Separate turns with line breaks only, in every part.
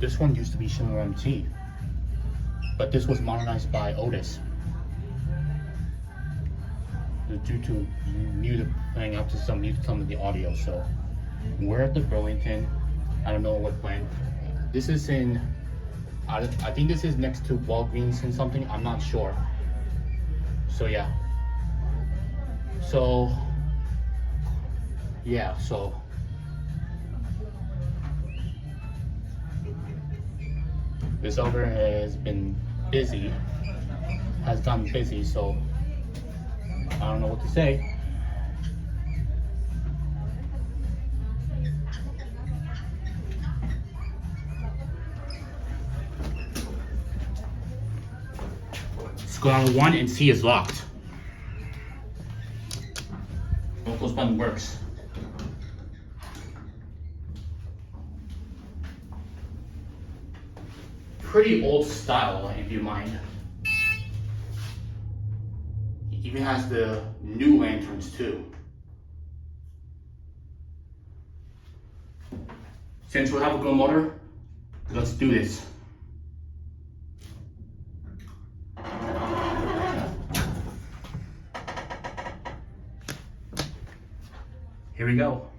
This one used to be Schindler MT, but this was modernized by Otis. Due to music playing out to some of the audio. So we're at the Burlington. I don't know what brand. This is in, I think this is next to Walgreens and something. I'm not sure. So yeah. So this over has been busy, has gotten busy, so I don't know what to say. Let's go down to 1 and C is locked. Both those button works. Pretty old style, if you mind. It even has the new lanterns too. Since we have a good motor, let's do this. Here we go.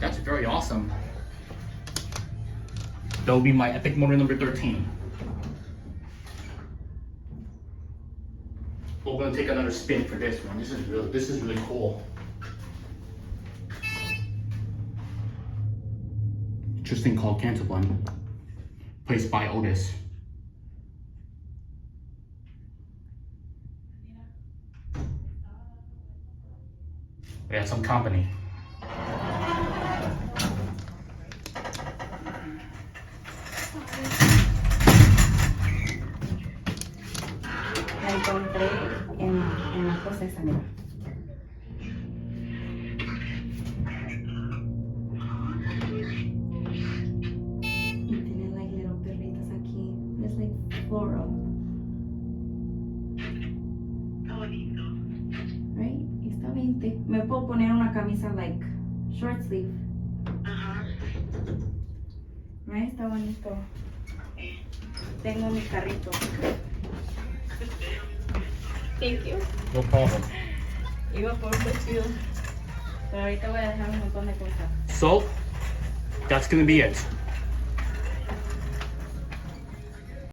That's very awesome. That will be my epic motor number 13. We're gonna take another spin for this one. This is really cool. Interesting called cancel button, placed by Otis. Yeah, some company.
La encontré en la cosa esa, mira. Y tiene like little perritos aquí. It's like floral.
Está bonito.
Right? Está 20. Me puedo poner una camisa like short sleeve.
Ajá.
Right? Está bonito. Tengo mi carrito. Thank you.
No problem.
Iba por un vestido. Pero ahorita voy a dejar un montón de cosas.
So, that's gonna be it.